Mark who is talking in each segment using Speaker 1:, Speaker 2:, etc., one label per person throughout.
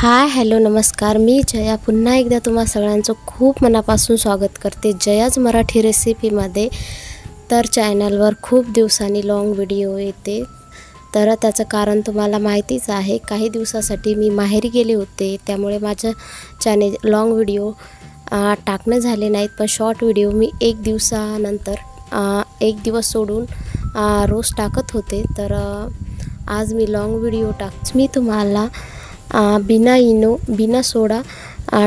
Speaker 1: Hi hello नमस्कार, मी जया पुन्हा एकदा तुम्हा सगळ्यांचं खूप मनापासून स्वागत करते जयाज मराठी रेसिपीमध्ये। तर चॅनलवर खूप दिवसांनी लॉंग व्हिडिओ येते, तर त्याचं कारण तुम्हाला माहितीच आहे। काही दिवसासाठी मी माहेरी गेले होते, त्यामुळे माझं चॅनल लॉंग व्हिडिओ टाकणं झाले नाहीत, पण शॉर्ट व्हिडिओ मी एक दिवस सोडून रोज टाकत होते। तर आज मी लॉंग व्हिडिओ मी तुम्हाला बिना इनो बिना सोडा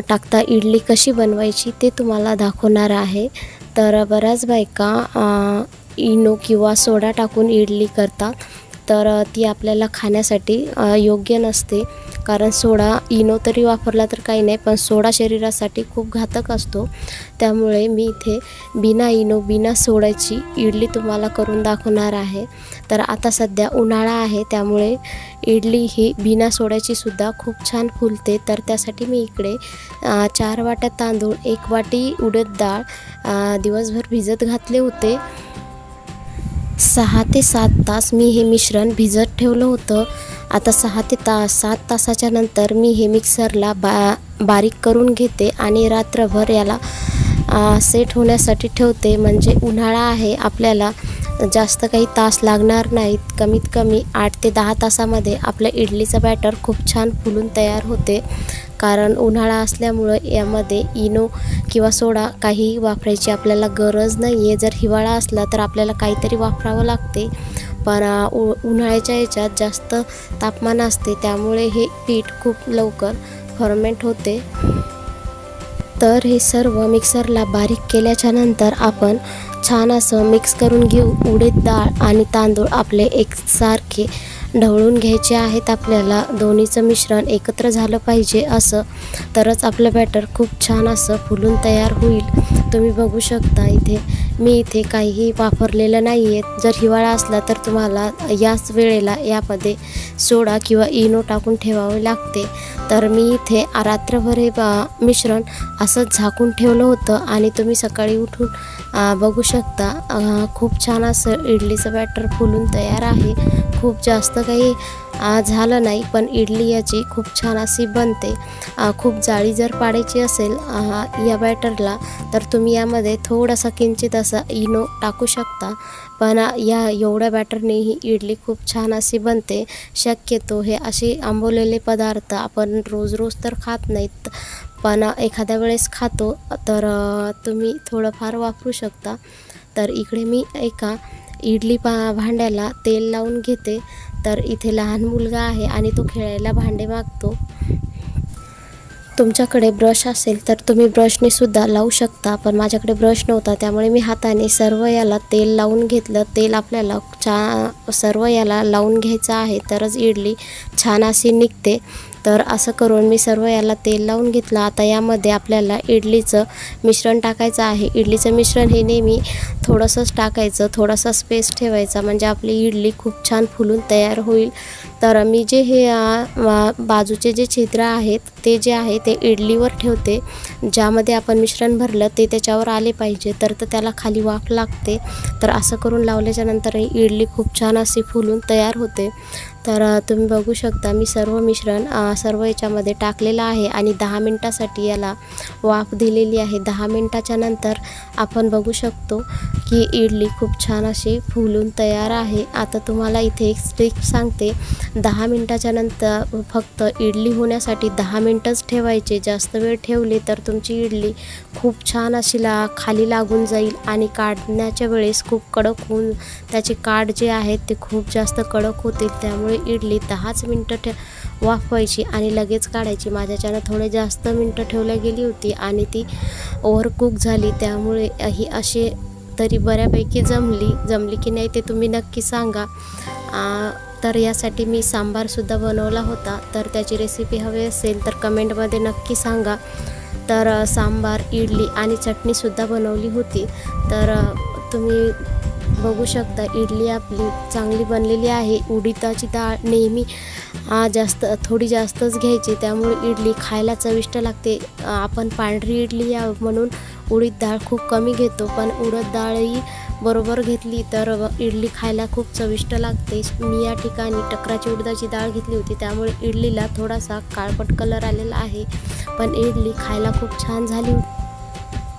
Speaker 1: टाकता इडली कशी बनवायची ते तुम्हाला दाखवणार आहे। तर बऱ्याच बायका इनो किंवा सोडा टाकून इडली करतात, तर ती आपल्याला खाण्यासाठी योग्य नसते, कारण सोडा इनो तरी वापरला तर काही नाही, पण सोडा शरीरासाठी खूप घातक असतो। त्यामुळे मी इथे बिना इनो बिना सोड्याची इडली तुम्हाला करून दाखवणार आहे। तर आता सध्या उन्हाळा आहे, त्यामुळे इडली ही बिना सोड्याची सुद्धा खूप छान फुलते। तर त्यासाठी मी इकडे 4 वाट्या तांदूळ, 1 वाटी उडद डाळ दिवसभर भिजत घातले होते। 6 ते 7 तास मी हे मिश्रण भिजत ठेवलं होतं। आता 6 ते 7 तासाच्या नंतर मी हे मिक्सरला बारीक करून घेते आणि रात्रभर याला सेट होण्यासाठी ठेवते। म्हणजे उन्हाळा आहे, आपल्याला जास्त काही तास लागणार नाहीत, कमीत कमी 8 ते 10 तासामध्ये आपलं इडलीचं बॅटर खूप छान फुलून तयार होते। कारण उन्हाळा असल्यामुळे यामध्ये इनो किंवा सोडा काही वापरायची आपल्याला गरज नाही आहे। जर हिवाळा असला तर आपल्याला काहीतरी वापरावं लागते, पण उन्हाळ्याच्या याच्यात जास्त तापमान असते, त्यामुळे हे पीठ खूप लवकर फर्मेंट होते। तर हे सर्व मिक्सरला बारीक केल्याच्या नंतर आपण छान असं मिक्स करून घेऊ। उडीद डाळ आणि तांदूळ आपले एकसारखे ढवळून घ्यायचे आहेत। आपल्याला दोन्हीचं मिश्रण एकत्र झालं पाहिजे, असं तरच आपलं बॅटर खूप छान असं फुलून तयार होईल। तुम्ही बघू शकता मी इथे काहीही वापरलेलं नाही आहे। जर हिवाळा असला तर तुम्हाला याच वेळेला यामध्ये सोडा किंवा इनो टाकून ठेवावे लागते। तर मी इथे रात्रभर हे मिश्रण असंच झाकून ठेवलं होतं आणि तुम्ही सकाळी उठून बघू शकता खूप छान असं इडलीचं बॅटर फुलून तयार आहे। खूप जास्त काही झालं नाही, पण इडली याची खूप छान अशी बनते। खूप जाळी जर पाडायची असेल या बॅटरला, तर तुम्ही यामध्ये थोडासा किंचित असा इनो टाकू शकता, पण एवढ्या बॅटरने ही इडली खूप छान अशी बनते। शक्यतो हे असे आंबवलेले पदार्थ आपण रोज रोज तर खात नाहीत, पण एखाद्या वेळेस खातो, तर तुम्ही थोडंफार वापरू शकता। तर इकडे मी एका इडली भांड्याला तेल लावून घेते। तर इथे लहान मुलगा आहे आणि तो खेळायला भांडे मागतो। तुमच्याकडे ब्रश असेल तर तुम्ही ब्रशने सुद्धा लावू शकता, पण माझ्याकडे ब्रश नव्हता, त्यामुळे मी हाताने सर्व याला तेल लावून घेतलं। तेल आपल्याला सर्व याला लावून घ्यायचं आहे, तरच इडली छान अशी निघते। तर असं करून मी सर्व याला तेल लावून घेतलं। आता यामध्ये आपल्याला इडलीचं मिश्रण टाकायचं आहे। इडलीचं मिश्रण हे नेहमी थोडंसंच टाकायचं, थोडासा स्पेस ठेवायचा, म्हणजे आपली इडली खूप छान फुलून तयार होईल। तर मी जे हे बाजूचे जे छिद्र आहेत ते जे आहे ते इडलीवर ठेवते, ज्यामध्ये आपण मिश्रण भरलं ते त्याच्यावर आले पाहिजे, तर त्याला खाली वाफ लागते। तर असं करून लावल्याच्या नंतर इडली खूप छान अशी फुलून तयार होते। तर तुम्ही बघू शकता मी सर्व मिश्रण सर्व याच्यामध्ये टाकलेलं आहे आणि 10 मिनटासाठी याला वाफ दिलेली आहे। 10 मिनटाच्या नंतर आपण बघू शकतो की इडली खूप छान अशी फुलून तयार आहे। आता तुम्हाला इथे एक ट्रिक सांगते, 10 मिनटाच्या नंतर फक्त इडली होण्यासाठी 10 मिनटंच ठेवायचे। जास्त वेळ ठेवली तर तुमची इडली खूप छान अशी खाली लागून जाईल आणि काढण्याच्या वेळेस खूप कडक होऊन त्याचे काठ जे आहेत ते खूप जास्त कडक होतील। त्यामुळे इडली 10च मिनटं वाफवायची आणि लगेच काढायची। माझ्याच्यानं थोडे जास्त मिनटं ठेवल्या गेली होती आणि ती ओव्हरकुक झाली, त्यामुळे ही अशी तरी बऱ्यापैकी जमली की नाही ते तुम्ही नक्की सांगा। तर यासाठी मी सांबारसुद्धा बनवला होता, तर त्याची रेसिपी हवी असेल तर कमेंटमध्ये नक्की सांगा। तर सांबार, इडली आणि चटणीसुद्धा बनवली होती। तर तुम्ही बघू शकता इडली आपली चांगली बनलेली आहे। उडीदाची डाळ नेहमी थोडी जास्तच घ्यायची, त्यामुळे इडली खायला चविष्ट लागते। आपण पांढरी इडली म्हणून उडीद डाळ खूप कमी घेतो, पण उडद डाळही बरोबर घेतली तर इडली खायला खूप चविष्ट लागते. मी या ठिकाणी टकराची उडदाची डाळ घेतली होती, त्यामुळे इडलीला थोडासा काळपट कलर आलेला आहे, पण इडली खायला खूप छान झाली होती.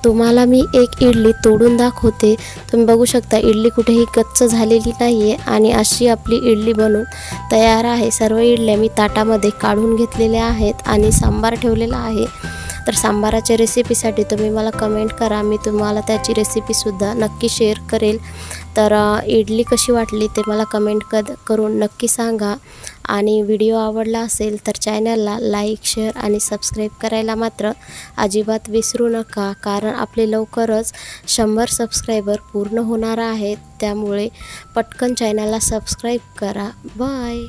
Speaker 1: तुम्हाला मी एक इडली तोडून दाखवते. तुम्ही बघू शकता इडली कुठेही कच्च झालेली नाही आहे आणि अशी आपली इडली बनून तयार आहे. सर्व इडल्या मी ताटामध्ये काढून घेतलेल्या आहेत आणि सांबार ठेवलेला आहे. तर सांबाराच्या रेसिपीसाठी तुम्ही मला कमेंट करा, मी तुम्हाला त्याची रेसिपीसुद्धा नक्की शेअर करेल. तर इडली कशी वाटली ते मला कमेंट करून नक्की सांगा. आणि व्हिडिओ आवडला असेल तर चॅनलला लाईक, शेअर आणि सबस्क्राईब करायला मात्र अजिबात विसरू नका, कारण आपले लवकरच 100 सबस्क्रायबर पूर्ण होणार आहेत. त्यामुळे पटकन चॅनलला सबस्क्राईब करा. बाय.